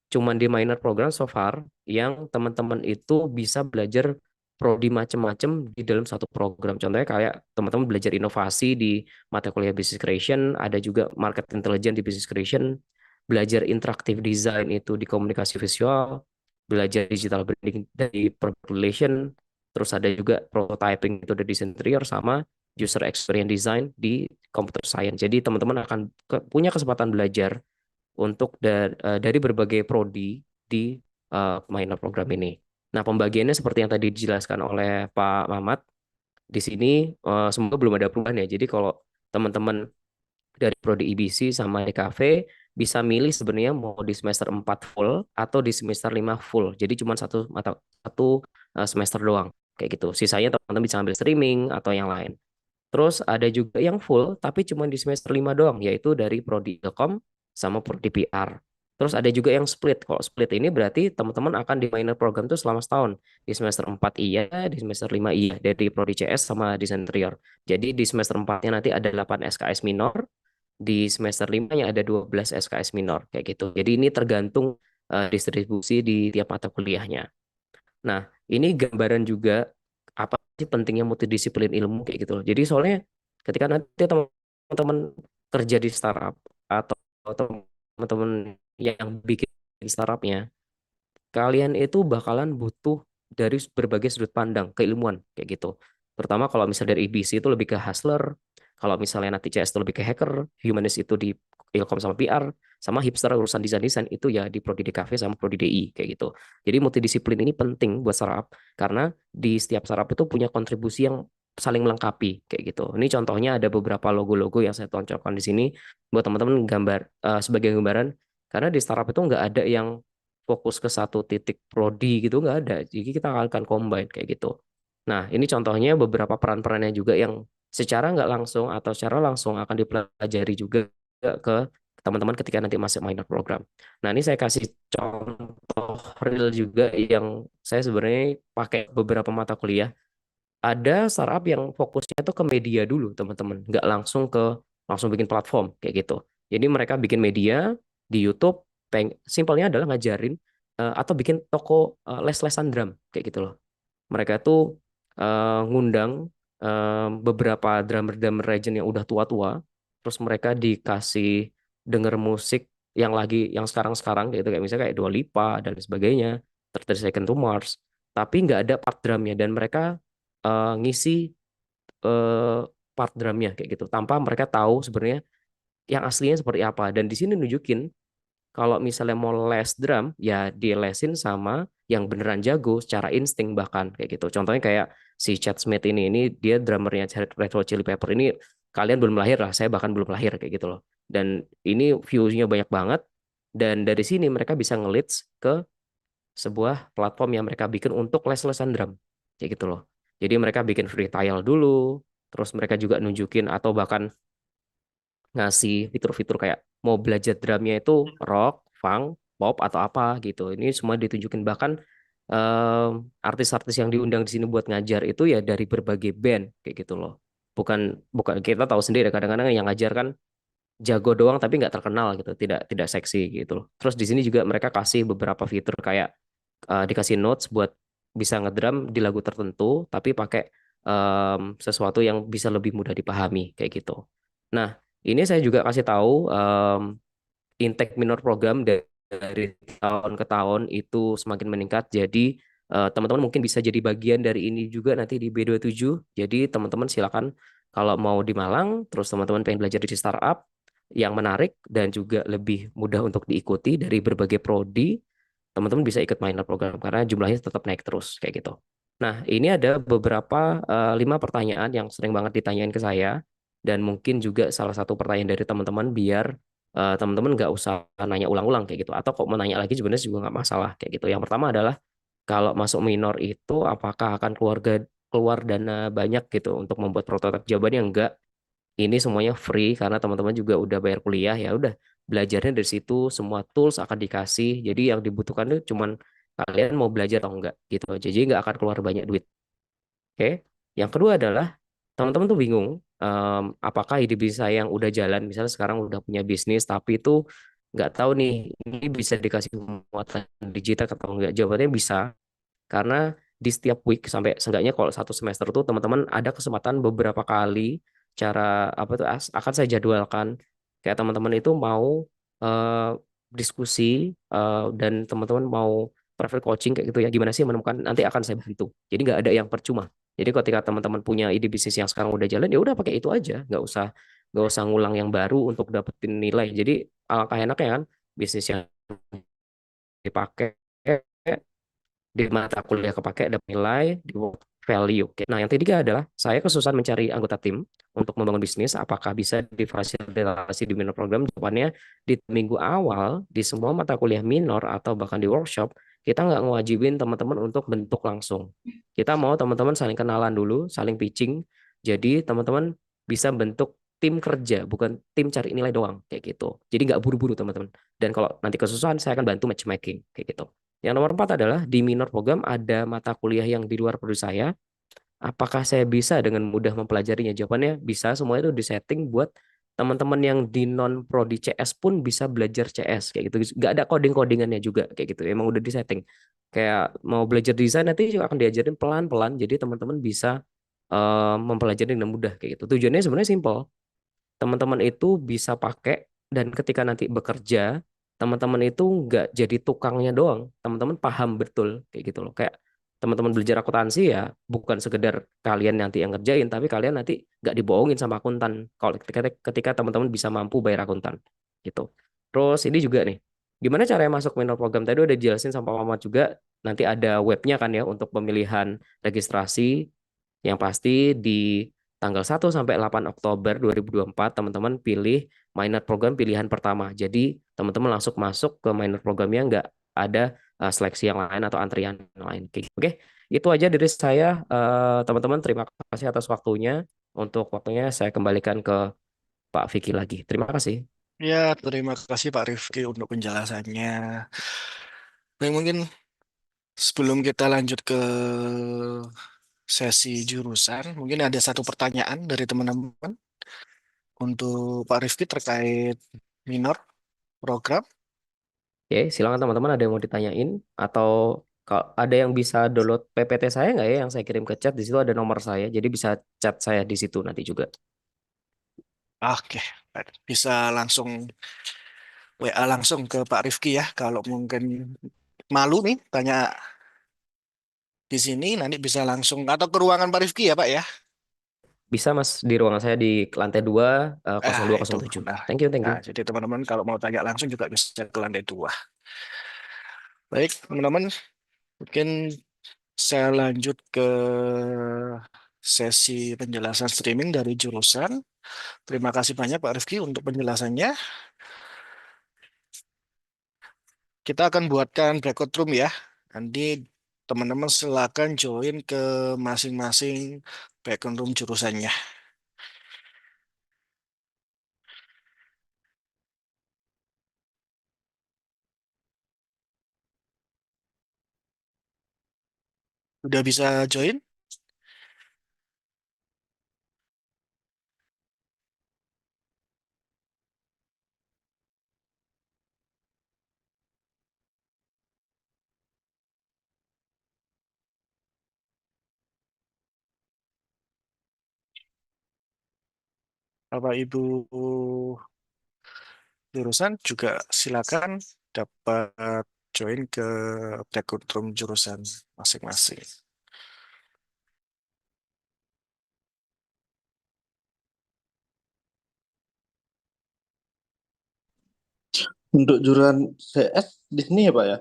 cuman di minor program so far yang teman-teman itu bisa belajar prodi macam-macam di dalam satu program. Contohnya kayak teman-teman belajar inovasi di mata kuliah Business Creation, ada juga Market Intelligence di Business Creation, belajar interactive design itu di komunikasi visual, belajar digital branding dari product relation, terus ada juga prototyping itu dari desain interior sama user experience design di computer science. Jadi teman-teman akan punya kesempatan belajar untuk dari berbagai prodi di minor program ini. Nah, pembagiannya seperti yang tadi dijelaskan oleh Pak Mamat, di sini semoga belum ada perubahan ya. Jadi kalau teman-teman dari prodi IBC sama DKV bisa milih sebenarnya mau di semester 4 full atau di semester 5 full. Jadi cuma satu semester doang kayak gitu. Sisanya teman-teman bisa ambil streaming atau yang lain. Terus ada juga yang full tapi cuma di semester 5 doang, yaitu dari prodi Ilkom sama prodi PR. Terus ada juga yang split. Kalau split ini berarti teman-teman akan di minor program itu selama setahun. Di semester 4 iya, di semester 5 iya. Dari prodi CS sama desain interior. Jadi di semester 4-nya nanti ada 8 SKS minor. Di semester 5-nya ada 12 SKS minor. Kayak gitu. Jadi ini tergantung distribusi di tiap mata kuliahnya. Nah, ini gambaran juga apa sih pentingnya multidisiplin ilmu kayak gitu loh. Jadi soalnya ketika nanti teman-teman kerja di startup atau teman-teman yang bikin startupnya, kalian itu bakalan butuh dari berbagai sudut pandang keilmuan kayak gitu. Terutama kalau misalnya dari IBC itu lebih ke hustler, kalau misalnya nanti CS itu lebih ke hacker, humanis itu di Ilkom sama PR, sama hipster urusan desain-desain itu ya di Prodi DKV sama Prodi DI kayak gitu. Jadi multidisiplin ini penting buat startup karena di setiap startup itu punya kontribusi yang saling melengkapi kayak gitu. Ini contohnya ada beberapa logo-logo yang saya tonjolkan di sini buat teman-teman gambar sebagai gambaran karena di startup itu nggak ada yang fokus ke satu titik prodi gitu nggak ada. Jadi kita akan combine kayak gitu. Nah, ini contohnya beberapa peran-perannya juga yang secara nggak langsung atau secara langsung akan dipelajari juga ke teman-teman ketika nanti masuk minor program. Nah, ini saya kasih contoh real juga yang saya sebenarnya pakai beberapa mata kuliah. Ada startup yang fokusnya tuh ke media dulu, teman-teman. Nggak langsung bikin platform kayak gitu. Jadi mereka bikin media di YouTube, simpelnya adalah ngajarin atau bikin toko les-lesan drum kayak gitu loh. Mereka tuh ngundang beberapa drummer-drummer legend yang udah tua-tua, terus mereka dikasih denger musik yang sekarang-sekarang gitu, kayak misalnya kayak Dua Lipa dan sebagainya, 30 Second to Mars, tapi nggak ada part drumnya dan mereka ngisi eh, part drumnya kayak gitu tanpa mereka tahu sebenarnya yang aslinya seperti apa. Dan di sini nunjukin kalau misalnya mau les drum, ya dilesin sama yang beneran jago secara insting bahkan kayak gitu. Contohnya kayak si Chad Smith ini dia drummernya Red Hot Chili Pepper ini, kalian belum lahir lah, saya bahkan belum lahir kayak gitu loh. Dan ini views-nya banyak banget. Dan dari sini mereka bisa nge-leads ke sebuah platform yang mereka bikin untuk les-lesan drum kayak gitu loh. Jadi mereka bikin free trial dulu, terus mereka juga nunjukin atau bahkan ngasih fitur-fitur kayak mau belajar drumnya itu rock, funk, pop atau apa gitu. Ini semua ditunjukin bahkan em, artis-artis yang diundang di sini buat ngajar itu ya dari berbagai band kayak gitu loh. Bukan bukan kita tahu sendiri kadang-kadang yang ngajar kan jago doang tapi nggak terkenal gitu, tidak seksi gitu loh. Terus di sini juga mereka kasih beberapa fitur kayak dikasih notes buat bisa ngedrum di lagu tertentu tapi pakai sesuatu yang bisa lebih mudah dipahami kayak gitu. Nah, ini saya juga kasih tahu intake minor program dari tahun ke tahun itu semakin meningkat. Jadi teman-teman mungkin bisa jadi bagian dari ini juga nanti di B27. Jadi teman-teman silakan kalau mau di Malang, terus teman-teman pengen belajar di startup yang menarik dan juga lebih mudah untuk diikuti dari berbagai prodi, teman-teman bisa ikut minor program karena jumlahnya tetap naik terus kayak gitu. Nah, ini ada beberapa 5 pertanyaan yang sering banget ditanyain ke saya dan mungkin juga salah satu pertanyaan dari teman-teman biar teman-teman nggak usah nanya ulang-ulang kayak gitu. Atau kok mau nanya lagi sebenarnya juga nggak masalah kayak gitu. Yang pertama adalah kalau masuk minor itu apakah akan keluar dana banyak gitu untuk membuat prototipe? Jawabannya enggak. Ini semuanya free karena teman-teman juga udah bayar kuliah, ya udah belajarnya dari situ, semua tools akan dikasih. Jadi yang dibutuhkan itu cuman kalian mau belajar atau enggak gitu aja. Jadi nggak akan keluar banyak duit. Oke. Yang kedua adalah teman-teman tuh bingung apakah ide bisnis saya yang udah jalan, misalnya sekarang udah punya bisnis tapi itu nggak tahu nih ini bisa dikasih muatan digital atau enggak. Jawabannya bisa karena di setiap week sampai seenggaknya kalau 1 semester tuh teman-teman ada kesempatan beberapa kali cara apa tuh akan saya jadwalkan kayak teman-teman itu mau eh, diskusi dan teman-teman mau private coaching kayak gitu ya gimana sih menemukan nanti akan saya bantu jadi nggak ada yang percuma jadi ketika teman-teman punya ide bisnis yang sekarang udah jalan ya udah pakai itu aja nggak usah ngulang yang baru untuk dapetin nilai jadi alangkah enaknya kan bisnis yang dipakai di mata kuliah kepake ada nilai di work value. Oke. Nah, yang ketiga adalah saya kesusahan mencari anggota tim untuk membangun bisnis. Apakah bisa difasilitasi di minor program? Jawabannya di minggu awal di semua mata kuliah minor atau bahkan di workshop kita nggak ngewajibin teman-teman untuk bentuk langsung. Kita mau teman-teman saling kenalan dulu, saling pitching. Jadi teman-teman bisa bentuk tim kerja, bukan tim cari nilai doang kayak gitu. Jadi nggak buru-buru teman-teman. Dan kalau nanti kesusahan, saya akan bantu matchmaking kayak gitu. Yang nomor 4 adalah di minor program ada mata kuliah yang di luar prodi saya. Apakah saya bisa dengan mudah mempelajarinya? Jawabannya bisa, semua itu disetting buat teman-teman yang di non prodi CS pun bisa belajar CS kayak gitu. Gak ada coding-codingannya juga kayak gitu. Emang udah disetting. Kayak mau belajar desain nanti juga akan diajarin pelan-pelan. Jadi teman-teman bisa mempelajari dengan mudah kayak gitu. Tujuannya sebenarnya simpel teman-teman itu bisa pakai dan ketika nanti bekerja teman-teman itu nggak jadi tukangnya doang teman-teman paham betul kayak gitu loh kayak teman-teman belajar akuntansi ya bukan sekedar kalian nanti yang ngerjain tapi kalian nanti nggak dibohongin sama akuntan kalau ketika teman-teman bisa mampu bayar akuntan gitu terus ini juga nih gimana caranya masuk minor program tadi udah dijelasin sama Pak Muhammad juga nanti ada webnya kan ya untuk pemilihan registrasi yang pasti di tanggal 1 sampai 8 Oktober 2024 teman-teman pilih minor program pilihan pertama. Jadi teman-teman langsung masuk ke minor programnya nggak ada seleksi yang lain atau antrian yang lain. Oke, itu aja dari saya teman-teman. Terima kasih atas waktunya. Untuk waktunya saya kembalikan ke Pak Vicky lagi. Terima kasih. Ya, terima kasih Pak Rifki untuk penjelasannya. Baik, mungkin sebelum kita lanjut ke sesi jurusan, mungkin ada satu pertanyaan dari teman-teman untuk Pak Rifki terkait minor program. Oke, silakan teman-teman ada yang mau ditanyain atau kalau ada yang bisa download PPT saya nggak ya yang saya kirim ke chat di situ ada nomor saya jadi bisa chat saya di situ nanti juga. Oke, bisa langsung WA langsung ke Pak Rifki ya. Kalau mungkin malu nih tanya di sini, nanti bisa langsung atau ke ruangan Pak Rifki ya Pak ya. Bisa Mas di ruangan saya di lantai 2 Itu 0207. benar. Thank you, thank you. Nah, jadi teman-teman kalau mau tanya langsung juga bisa ke lantai 2. Baik, teman-teman, mungkin saya lanjut ke sesi penjelasan streaming dari jurusan. Terima kasih banyak Pak Rifki untuk penjelasannya. Kita akan buatkan breakout room ya. Nanti teman-teman silakan join ke masing-masing breakout room jurusannya. Udah bisa join? Bapak Ibu jurusan juga silakan dapat join ke breakout room jurusan masing-masing. Untuk jurusan CS di sini ya Pak ya?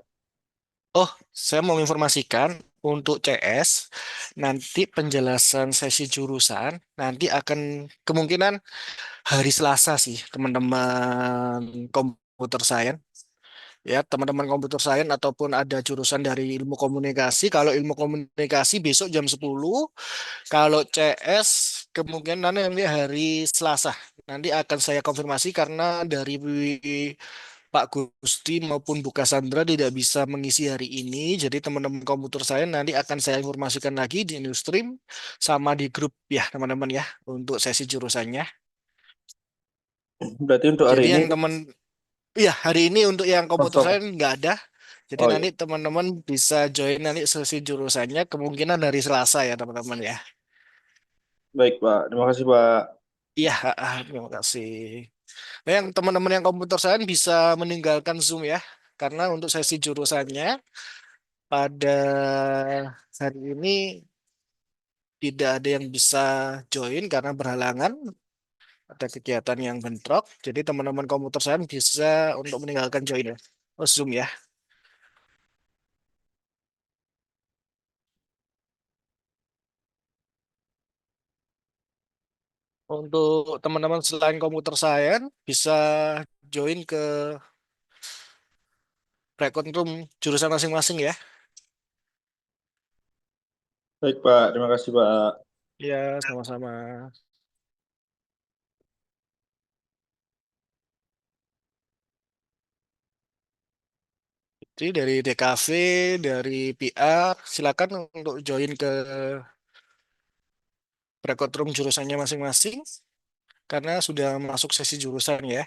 Oh, saya mau informasikan untuk CS nanti penjelasan sesi jurusan nanti akan kemungkinan hari Selasa sih teman-teman komputer science. Ya, teman-teman komputer science ataupun ada jurusan dari ilmu komunikasi. Kalau ilmu komunikasi besok jam 10. Kalau CS kemungkinan nanti hari Selasa. Nanti akan saya konfirmasi karena dari Pak Gusti maupun Bu Cassandra tidak bisa mengisi hari ini. Jadi teman-teman komputer saya nanti akan saya informasikan lagi di Newsstream sama di grup ya teman-teman ya untuk sesi jurusannya. Berarti untuk hari Jadi ini yang teman ya hari ini untuk yang komputer saya kosong. nggak ada. Jadi Oh nanti iya, teman-teman bisa join nanti sesi jurusannya kemungkinan dari Selasa ya teman-teman ya. baik Pak. Terima kasih Pak. Iya, terima kasih. Nah, yang teman-teman yang komputer saya bisa meninggalkan Zoom ya. Karena untuk sesi jurusannya pada hari ini tidak ada yang bisa join karena berhalangan ada kegiatan yang bentrok. Jadi teman-teman komputer saya bisa untuk meninggalkan join ya. Oh, Zoom ya. Untuk teman-teman selain komputer science bisa join ke breakout room jurusan masing-masing ya. Baik Pak, terima kasih Pak. Ya, sama-sama. Jadi dari DKV, dari PR, silakan untuk join ke breakout room jurusannya masing-masing karena sudah masuk sesi jurusan ya.